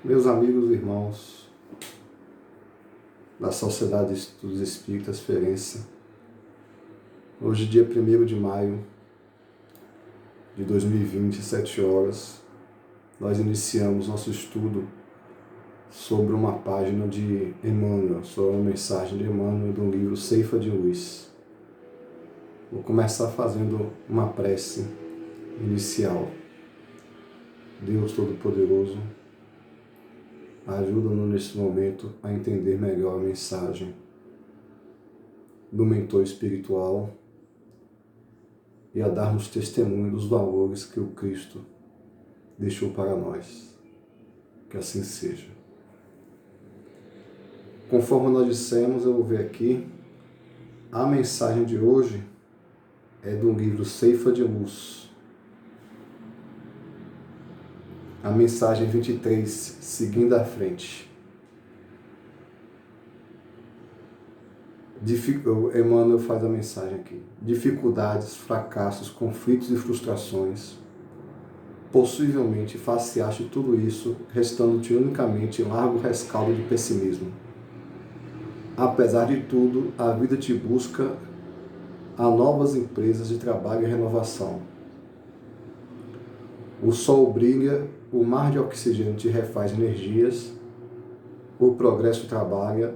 Meus amigos e irmãos da Sociedade dos Espíritas Ferense, hoje, dia 1º de maio de 2020, 7 horas, nós iniciamos nosso estudo sobre uma página de Emmanuel, sobre uma mensagem de Emmanuel do livro Ceifa de Luz. Vou começar fazendo uma prece inicial. Deus Todo-Poderoso, ajuda-nos neste momento a entender melhor a mensagem do mentor espiritual e a darmos testemunho dos valores que o Cristo deixou para nós. Que assim seja. Conforme nós dissemos, eu vou ver aqui, a mensagem de hoje é do livro Ceifa de Luz. A mensagem 23, seguindo à frente. Emmanuel faz a mensagem aqui. Dificuldades, fracassos, conflitos e frustrações. Possivelmente faceaste tudo isso, restando-te unicamente largo rescaldo de pessimismo. Apesar de tudo, a vida te busca a novas empresas de trabalho e renovação. O sol brilha, o mar de oxigênio te refaz energias, o progresso trabalha,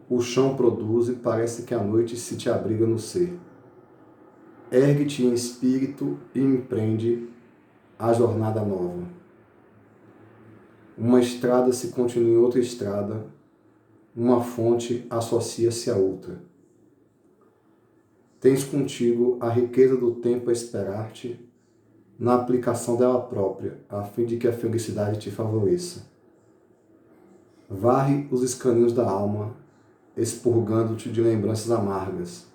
o chão produz e parece que a noite se te abriga no ser. Ergue-te em espírito e empreende a jornada nova. Uma estrada se continua em outra estrada, uma fonte associa-se a outra. Tens contigo a riqueza do tempo a esperar-te, na aplicação dela própria, a fim de que a felicidade te favoreça. Varre os escaninhos da alma, expurgando-te de lembranças amargas,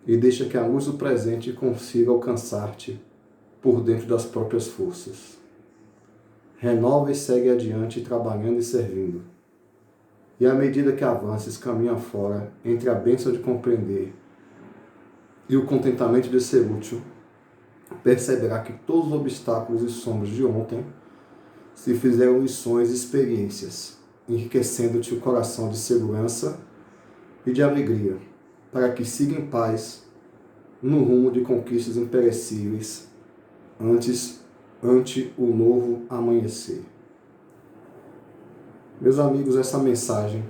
e deixa que a luz do presente consiga alcançar-te por dentro das próprias forças. Renova e segue adiante, trabalhando e servindo. E à medida que avances, caminha fora, entre a bênção de compreender e o contentamento de ser útil, perceberá que todos os obstáculos e sombras de ontem se fizeram lições e experiências, enriquecendo-te o coração de segurança e de alegria, para que siga em paz no rumo de conquistas imperecíveis ante o novo amanhecer. Meus amigos, essa mensagem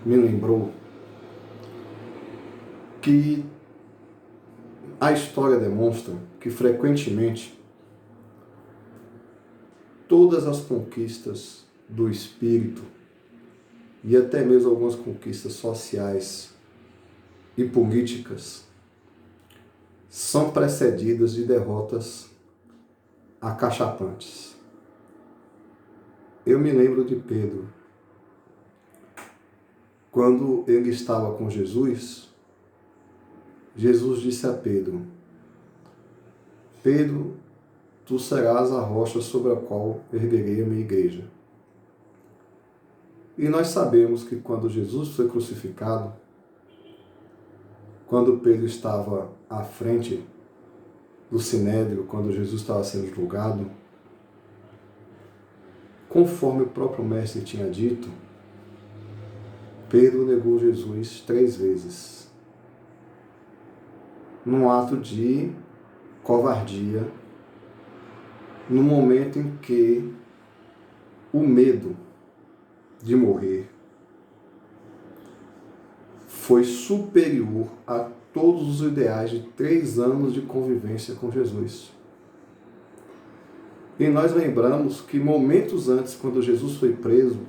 me lembrou que a história demonstra que, frequentemente, todas as conquistas do espírito e até mesmo algumas conquistas sociais e políticas são precedidas de derrotas acachapantes. Eu me lembro de Pedro, quando ele estava com Jesus. Jesus disse a Pedro: Pedro, tu serás a rocha sobre a qual erguerei a minha igreja. E nós sabemos que quando Jesus foi crucificado, quando Pedro estava à frente do Sinédrio, quando Jesus estava sendo julgado, conforme o próprio Mestre tinha dito, Pedro negou Jesus 3 vezes. Num ato de covardia, no momento em que o medo de morrer foi superior a todos os ideais de 3 anos de convivência com Jesus. E nós lembramos que momentos antes, quando Jesus foi preso,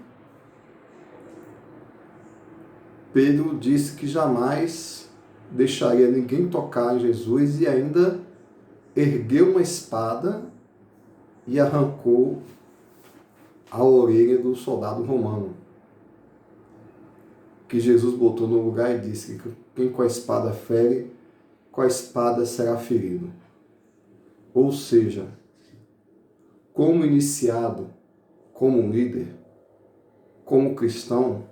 Pedro disse que jamais deixaria ninguém tocar em Jesus e ainda ergueu uma espada e arrancou a orelha do soldado romano, que Jesus botou no lugar e disse que quem com a espada fere, com a espada será ferido. Ou seja, como iniciado, como líder, como cristão,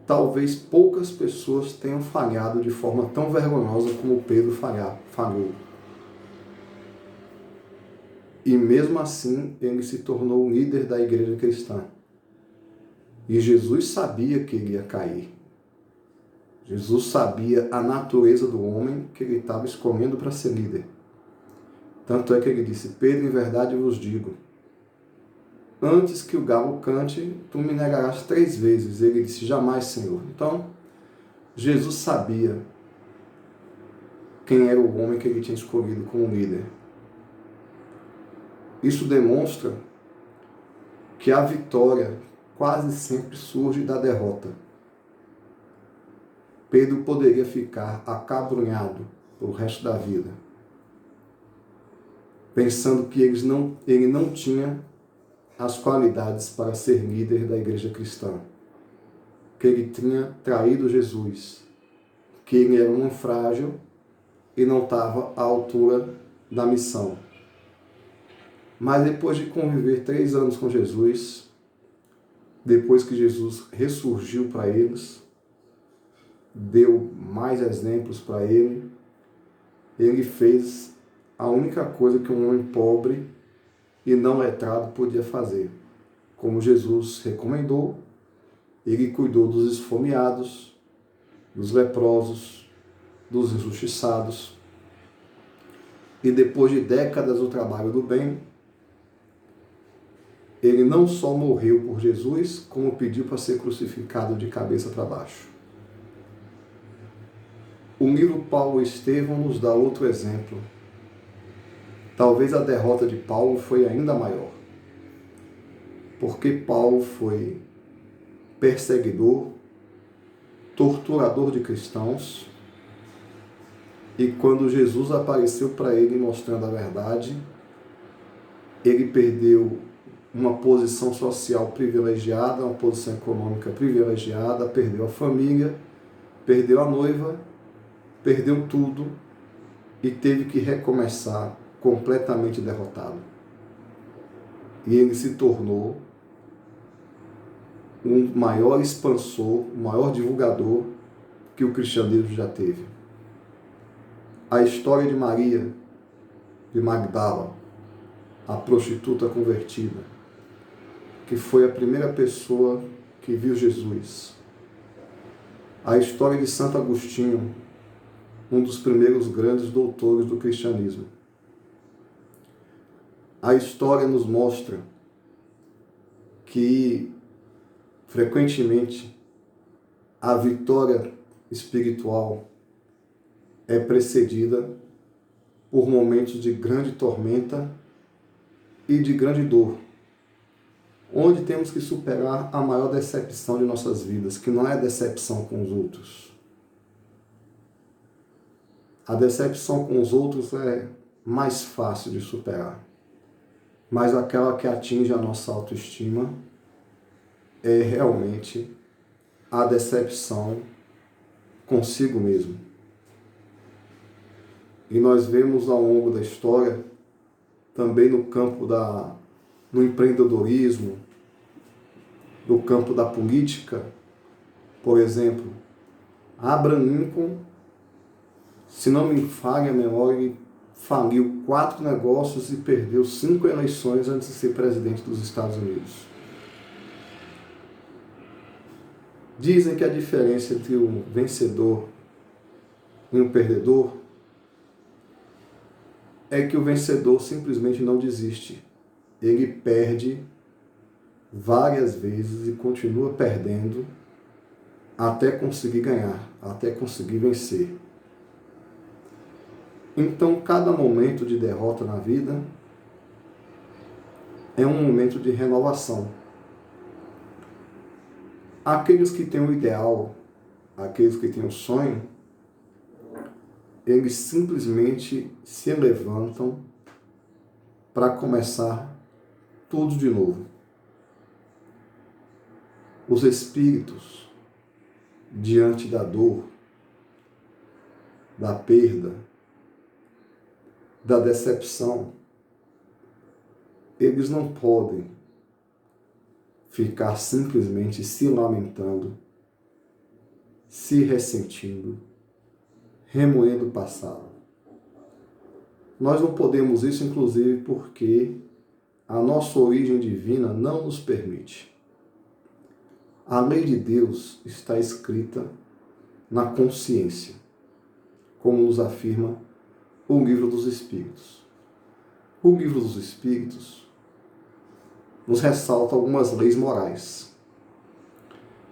talvez poucas pessoas tenham falhado de forma tão vergonhosa como Pedro falhou. E mesmo assim, ele se tornou o líder da igreja cristã. E Jesus sabia que ele ia cair. Jesus sabia a natureza do homem que ele estava escolhendo para ser líder. Tanto é que ele disse: Pedro, em verdade eu vos digo, antes que o galo cante, tu me negarás 3 vezes. Ele disse: jamais, Senhor. Então, Jesus sabia quem era o homem que ele tinha escolhido como líder. Isso demonstra que a vitória quase sempre surge da derrota. Pedro poderia ficar acabrunhado pelo resto da vida, pensando que ele não tinha as qualidades para ser líder da igreja cristã, que ele tinha traído Jesus, que ele era um frágil e não estava à altura da missão. Mas depois de conviver 3 anos com Jesus, depois que Jesus ressurgiu para eles, deu mais exemplos para ele, ele fez a única coisa que um homem pobre e não letrado podia fazer. Como Jesus recomendou, ele cuidou dos esfomeados, dos leprosos, dos injustiçados. E depois de décadas do trabalho do bem, ele não só morreu por Jesus, como pediu para ser crucificado de cabeça para baixo. O livro Paulo e Estevão nos dá outro exemplo. Talvez a derrota de Paulo foi ainda maior, porque Paulo foi perseguidor, torturador de cristãos, e quando Jesus apareceu para ele mostrando a verdade, ele perdeu uma posição social privilegiada, uma posição econômica privilegiada, perdeu a família, perdeu a noiva, perdeu tudo e teve que recomeçar completamente derrotado. E ele se tornou um maior expansor, um maior divulgador que o cristianismo já teve. A história de Maria, de Magdala, a prostituta convertida, que foi a primeira pessoa que viu Jesus. A história de Santo Agostinho, um dos primeiros grandes doutores do cristianismo. A história nos mostra que, frequentemente, a vitória espiritual é precedida por momentos de grande tormenta e de grande dor, onde temos que superar a maior decepção de nossas vidas, que não é a decepção com os outros. A decepção com os outros é mais fácil de superar, mas aquela que atinge a nossa autoestima é realmente a decepção consigo mesmo. E nós vemos ao longo da história, também no campo no empreendedorismo, no campo da política, por exemplo, Abraham Lincoln, se não me falha a memória, ele faliu 4 negócios e perdeu 5 eleições antes de ser presidente dos Estados Unidos. Dizem que a diferença entre um vencedor e um perdedor é que o vencedor simplesmente não desiste. Ele perde várias vezes e continua perdendo até conseguir ganhar, até conseguir vencer. Então, cada momento de derrota na vida é um momento de renovação. Aqueles que têm o ideal, aqueles que têm o sonho, eles simplesmente se levantam para começar tudo de novo. Os espíritos, diante da dor, da perda, da decepção, eles não podem ficar simplesmente se lamentando, se ressentindo, remoendo o passado. Nós não podemos isso, inclusive, porque a nossa origem divina não nos permite. A lei de Deus está escrita na consciência, como nos afirma o Livro dos Espíritos. O Livro dos Espíritos nos ressalta algumas leis morais.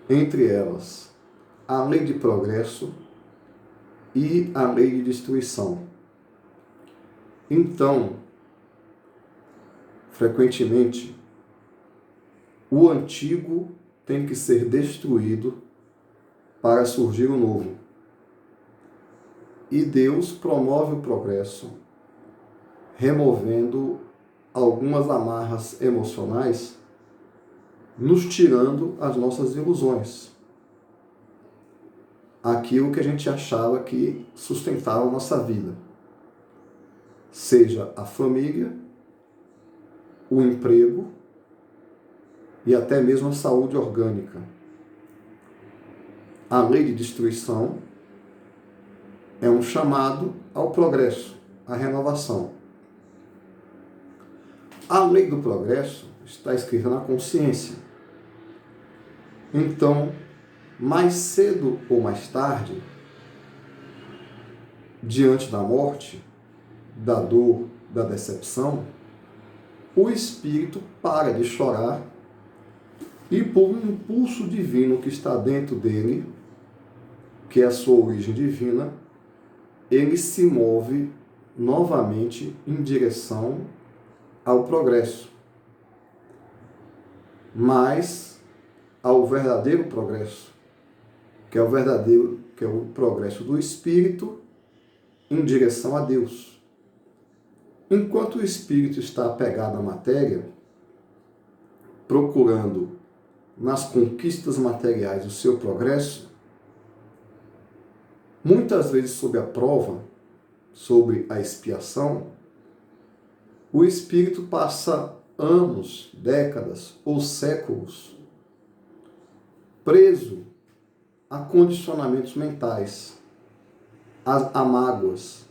Entre elas, a lei de progresso e a lei de destruição. Então, frequentemente, o antigo tem que ser destruído para surgir o novo. E Deus promove o progresso, removendo algumas amarras emocionais, nos tirando as nossas ilusões. Aquilo que a gente achava que sustentava a nossa vida. Seja a família, o emprego e até mesmo a saúde orgânica. A lei de destruição é um chamado ao progresso, à renovação. A lei do progresso está escrita na consciência. Então, mais cedo ou mais tarde, diante da morte, da dor, da decepção, o espírito para de chorar e, por um impulso divino que está dentro dele, que é a sua origem divina, ele se move novamente em direção ao progresso, mas ao verdadeiro progresso, que é o progresso do espírito em direção a Deus. Enquanto o espírito está apegado à matéria, procurando nas conquistas materiais o seu progresso, muitas vezes sob a prova, sobre a expiação, o espírito passa anos, décadas ou séculos preso a condicionamentos mentais, a mágoas,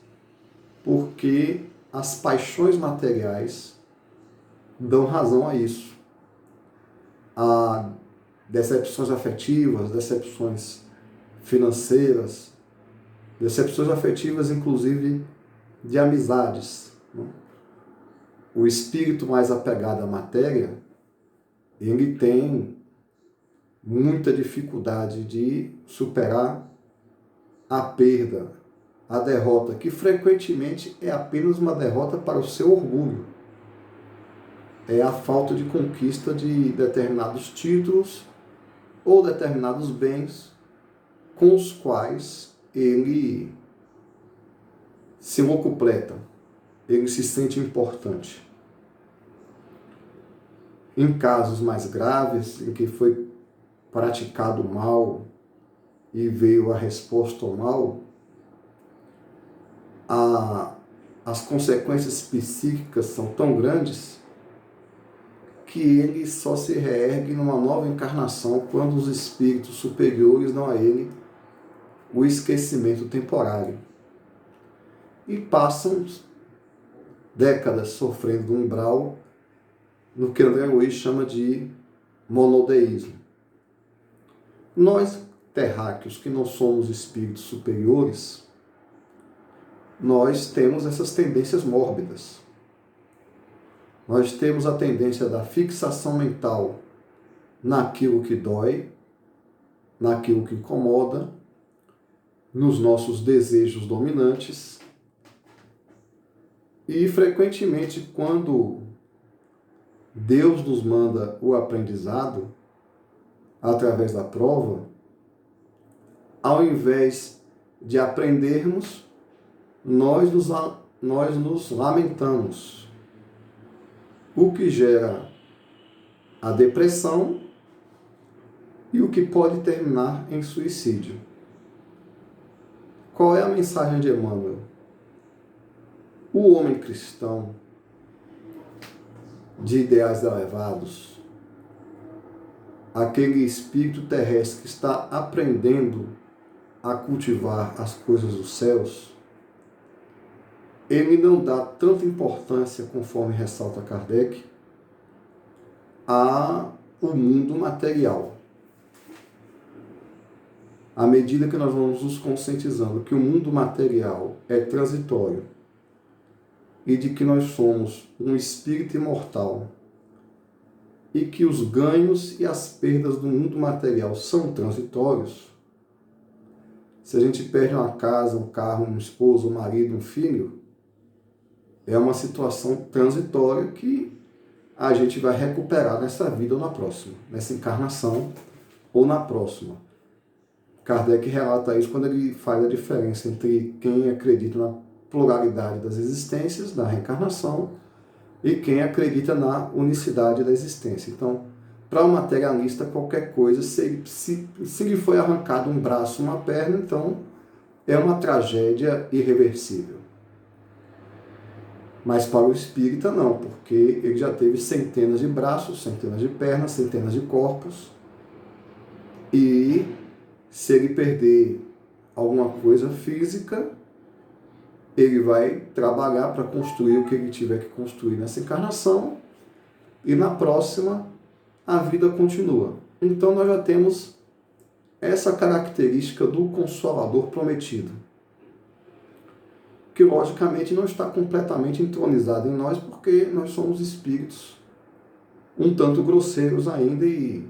porque as paixões materiais dão razão a isso. A decepções afetivas, decepções financeiras, decepções afetivas, inclusive de amizades. O espírito mais apegado à matéria, ele tem muita dificuldade de superar a perda, a derrota, que frequentemente é apenas uma derrota para o seu orgulho. É a falta de conquista de determinados títulos ou determinados bens com os quais ele se locupleta, ele se sente importante. Em casos mais graves, em que foi praticado mal e veio a resposta ao mal, as consequências psíquicas são tão grandes que ele só se reergue numa nova encarnação quando os espíritos superiores dão a ele o esquecimento temporário. E passam décadas sofrendo do umbral no que André Luiz chama de monodeísmo. Nós, terráqueos, que não somos espíritos superiores, nós temos essas tendências mórbidas. Nós temos a tendência da fixação mental naquilo que dói, naquilo que incomoda, nos nossos desejos dominantes. E, frequentemente, quando Deus nos manda o aprendizado, através da prova, ao invés de aprendermos, nós nos lamentamos, o que gera a depressão e o que pode terminar em suicídio. Qual é a mensagem de Emmanuel? O homem cristão, de ideais elevados, aquele espírito terrestre que está aprendendo a cultivar as coisas dos céus, ele não dá tanta importância, conforme ressalta Kardec, ao mundo material. À medida que nós vamos nos conscientizando que o mundo material é transitório e de que nós somos um espírito imortal e que os ganhos e as perdas do mundo material são transitórios, se a gente perde uma casa, um carro, um esposo, um marido, um filho, é uma situação transitória que a gente vai recuperar nessa vida ou na próxima, nessa encarnação ou na próxima. Kardec relata isso quando ele faz a diferença entre quem acredita na pluralidade das existências, da reencarnação, e quem acredita na unicidade da existência. Então, para o materialista, qualquer coisa, se lhe foi arrancado um braço, uma perna, então é uma tragédia irreversível. Mas para o espírita, não, porque ele já teve centenas de braços, centenas de pernas, centenas de corpos, e se ele perder alguma coisa física, ele vai trabalhar para construir o que ele tiver que construir nessa encarnação, e na próxima a vida continua. Então nós já temos essa característica do Consolador prometido, que logicamente não está completamente entronizado em nós, porque nós somos espíritos um tanto grosseiros ainda, e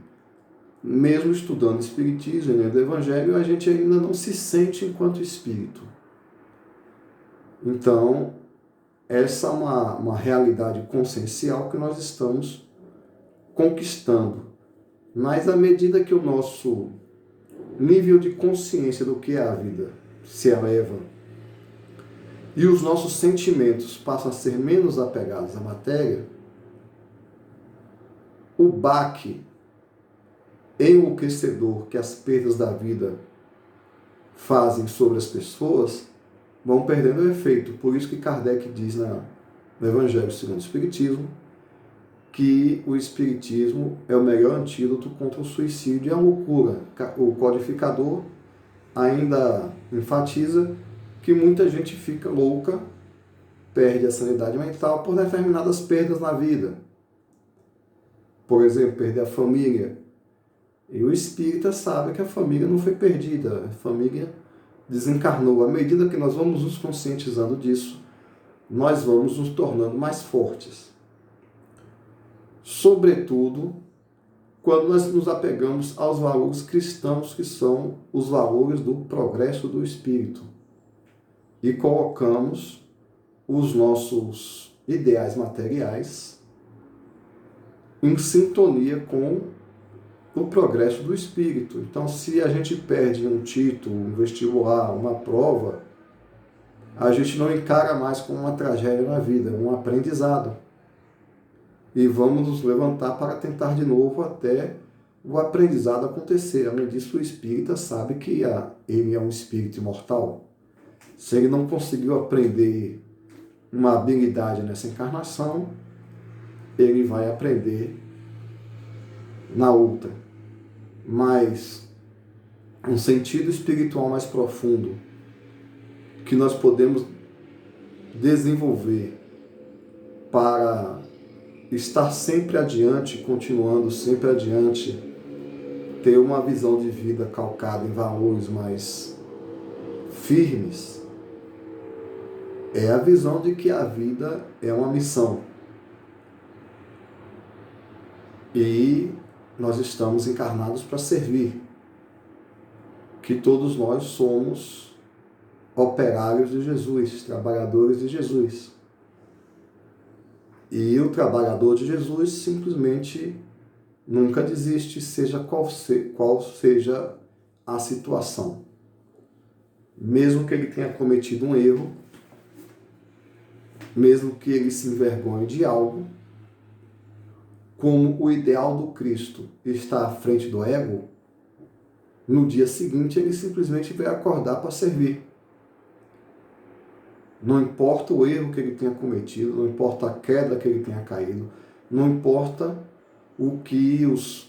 mesmo estudando Espiritismo e lendo Evangelho, a gente ainda não se sente enquanto espírito. Então, essa é uma realidade consciencial que nós estamos conquistando. Mas à medida que o nosso nível de consciência do que é a vida se eleva e os nossos sentimentos passam a ser menos apegados à matéria, o baque enlouquecedor que as perdas da vida fazem sobre as pessoas vão perdendo o efeito. Por isso que Kardec diz no Evangelho segundo o Espiritismo que o Espiritismo é o melhor antídoto contra o suicídio e a loucura. O codificador ainda enfatiza que muita gente fica louca, perde a sanidade mental por determinadas perdas na vida. Por exemplo, perder a família. E o espírita sabe que a família não foi perdida, a família desencarnou. À medida que nós vamos nos conscientizando disso, nós vamos nos tornando mais fortes. Sobretudo, quando nós nos apegamos aos valores cristãos, que são os valores do progresso do espírito, e colocamos os nossos ideais materiais em sintonia com o progresso do espírito. Então, se a gente perde um título, um vestibular, uma prova, a gente não encara mais como uma tragédia na vida, um aprendizado. E vamos nos levantar para tentar de novo até o aprendizado acontecer. Além disso, o espírita sabe que ele é um espírito imortal. Se ele não conseguiu aprender uma habilidade nessa encarnação, ele vai aprender na outra. Mas um sentido espiritual mais profundo que nós podemos desenvolver para estar sempre adiante, continuando sempre adiante, ter uma visão de vida calcada em valores mais firmes, é a visão de que a vida é uma missão. E nós estamos encarnados para servir. Que todos nós somos operários de Jesus, trabalhadores de Jesus. E o trabalhador de Jesus simplesmente nunca desiste, seja qual seja a situação. Mesmo que ele tenha cometido um erro, mesmo que ele se envergonhe de algo, como o ideal do Cristo está à frente do ego, no dia seguinte ele simplesmente vai acordar para servir. Não importa o erro que ele tenha cometido, não importa a queda que ele tenha caído, não importa o que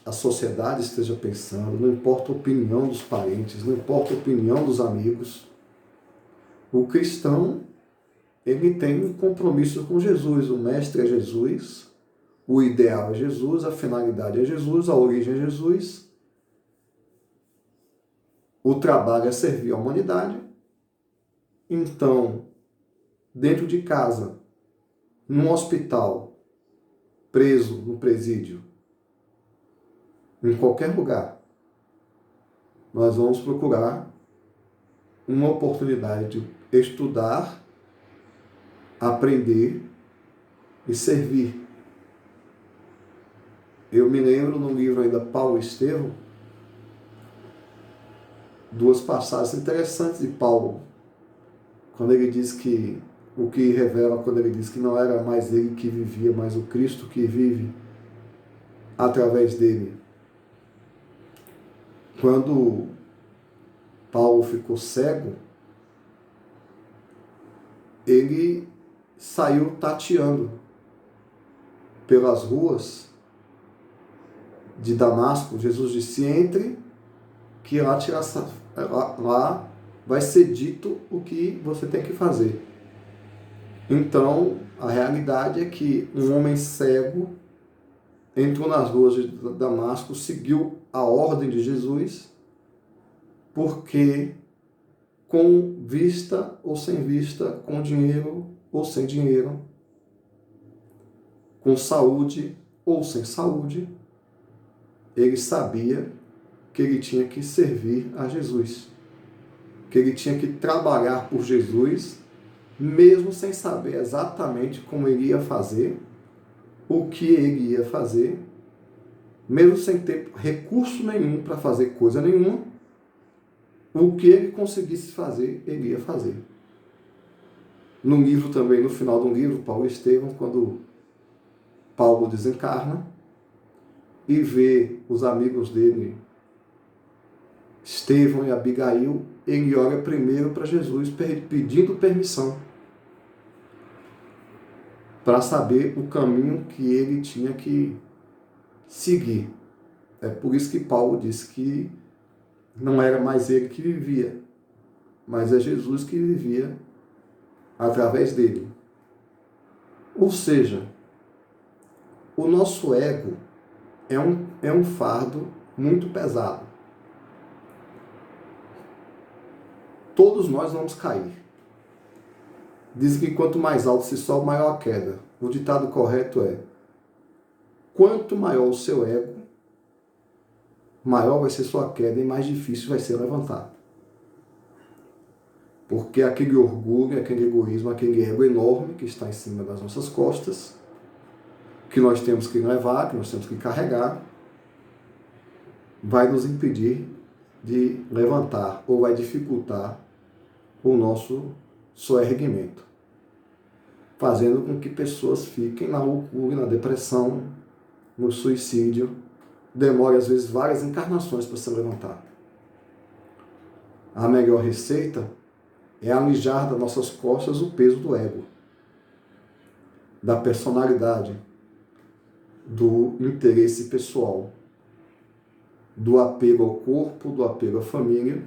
a sociedade esteja pensando, não importa a opinião dos parentes, não importa a opinião dos amigos. O cristão ele tem um compromisso com Jesus. O mestre é Jesus, o ideal é Jesus, a finalidade é Jesus, a origem é Jesus. O trabalho é servir a humanidade. Então, dentro de casa, num hospital, preso no presídio, em qualquer lugar, nós vamos procurar uma oportunidade de estudar, aprender e servir. Eu me lembro no livro ainda Paulo e Estevão, duas passagens interessantes de Paulo, quando ele diz que, o que revela quando ele diz que não era mais ele que vivia, mas o Cristo que vive através dele. Quando Paulo ficou cego, ele saiu tateando pelas ruas de Damasco. Jesus disse: entre, que lá vai ser dito o que você tem que fazer. Então, a realidade é que um homem cego entrou nas ruas de Damasco, seguiu a ordem de Jesus, porque com vista ou sem vista, com dinheiro ou sem dinheiro, com saúde ou sem saúde, ele sabia que ele tinha que servir a Jesus, que ele tinha que trabalhar por Jesus, mesmo sem saber exatamente como ele ia fazer, o que ele ia fazer, mesmo sem ter recurso nenhum para fazer coisa nenhuma, o que ele conseguisse fazer, ele ia fazer. No livro também, no final do livro, Paulo e Estevão, quando Paulo desencarna e vê os amigos dele, Estevão e Abigail, ele olha primeiro para Jesus pedindo permissão para saber o caminho que ele tinha que seguir. É por isso que Paulo diz que não era mais ele que vivia, mas é Jesus que vivia através dele. Ou seja, o nosso ego é um fardo muito pesado. Todos nós vamos cair. Dizem que quanto mais alto se sobe, maior a queda. O ditado correto é: quanto maior o seu ego, maior vai ser sua queda e mais difícil vai ser levantar. Porque aquele orgulho, aquele egoísmo, aquele ego enorme que está em cima das nossas costas, que nós temos que levar, que nós temos que carregar, vai nos impedir de levantar ou vai dificultar o nosso soerguimento, fazendo com que pessoas fiquem na loucura, na depressão, no suicídio, demore às vezes várias encarnações para se levantar. A melhor receita é alijar das nossas costas o peso do ego, da personalidade, do interesse pessoal, do apego ao corpo, do apego à família,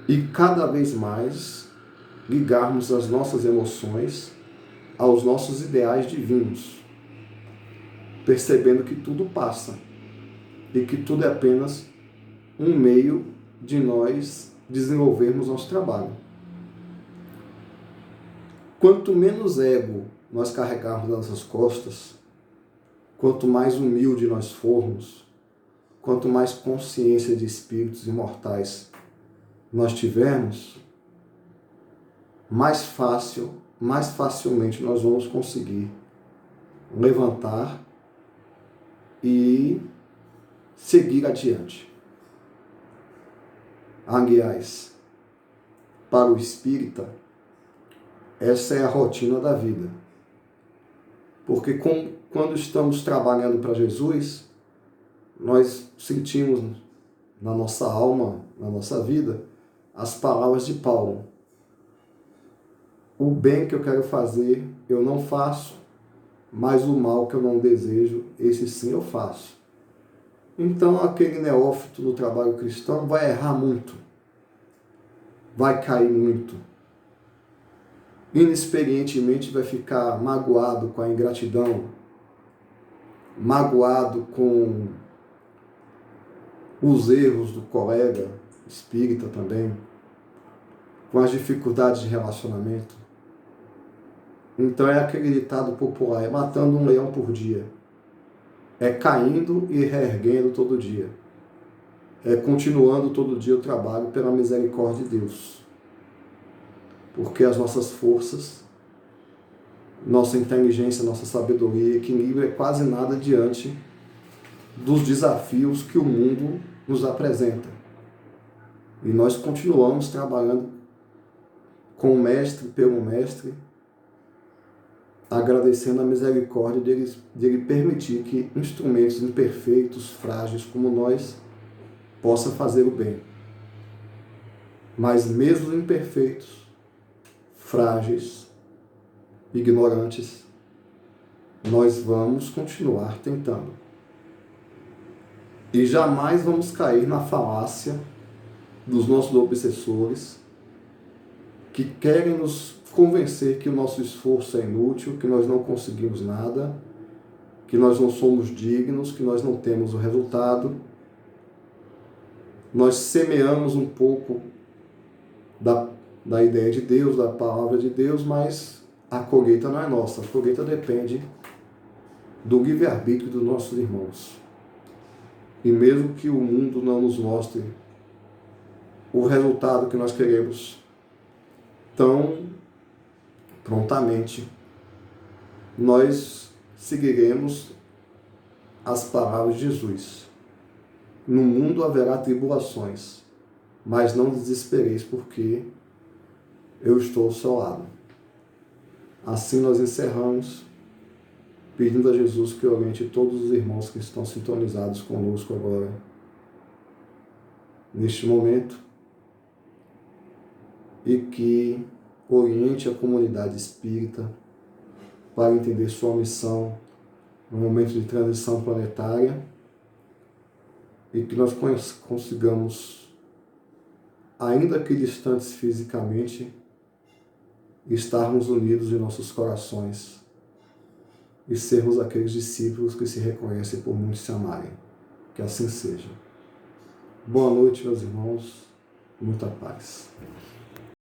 e cada vez mais ligarmos as nossas emoções aos nossos ideais divinos, percebendo que tudo passa e que tudo é apenas um meio de nós desenvolvermos nosso trabalho. Quanto menos ego nós carregarmos nas nossas costas, quanto mais humilde nós formos, quanto mais consciência de espíritos imortais nós tivermos, mais facilmente nós vamos conseguir levantar e seguir adiante. Aliás, para o espírita, essa é a rotina da vida. Porque quando estamos trabalhando para Jesus, nós sentimos na nossa alma, na nossa vida, as palavras de Paulo: o bem que eu quero fazer, eu não faço, mas o mal que eu não desejo, esse sim eu faço. Então, aquele neófito no trabalho cristão vai errar muito, vai cair muito, inexperientemente vai ficar magoado com a ingratidão, magoado com os erros do colega espírita também, com as dificuldades de relacionamento. Então é aquele ditado popular, é matando um leão por dia, é caindo e reerguendo todo dia, é continuando todo dia o trabalho pela misericórdia de Deus. Porque as nossas forças, nossa inteligência, nossa sabedoria, equilíbrio é quase nada diante dos desafios que o mundo nos apresenta. E nós continuamos trabalhando com o Mestre, pelo Mestre, agradecendo a misericórdia dele permitir que instrumentos imperfeitos, frágeis como nós, possam fazer o bem. Mas mesmo imperfeitos, frágeis, ignorantes, nós vamos continuar tentando. E jamais vamos cair na falácia dos nossos obsessores que querem nos convencer que o nosso esforço é inútil, que nós não conseguimos nada, que nós não somos dignos, que nós não temos o resultado. Nós semeamos um pouco da ideia de Deus, da palavra de Deus, mas a colheita não é nossa. A colheita depende do livre-arbítrio dos nossos irmãos. E mesmo que o mundo não nos mostre o resultado que nós queremos tão prontamente, nós seguiremos as palavras de Jesus. No mundo haverá tribulações, mas não desespereis, porque eu estou ao seu lado. Assim nós encerramos, pedindo a Jesus que oriente todos os irmãos que estão sintonizados conosco agora, neste momento, e que oriente a comunidade espírita para entender sua missão no momento de transição planetária e que nós consigamos, ainda que distantes fisicamente, estarmos unidos em nossos corações e sermos aqueles discípulos que se reconhecem por muitos se amarem. Que assim seja. Boa noite, meus irmãos. Muita paz.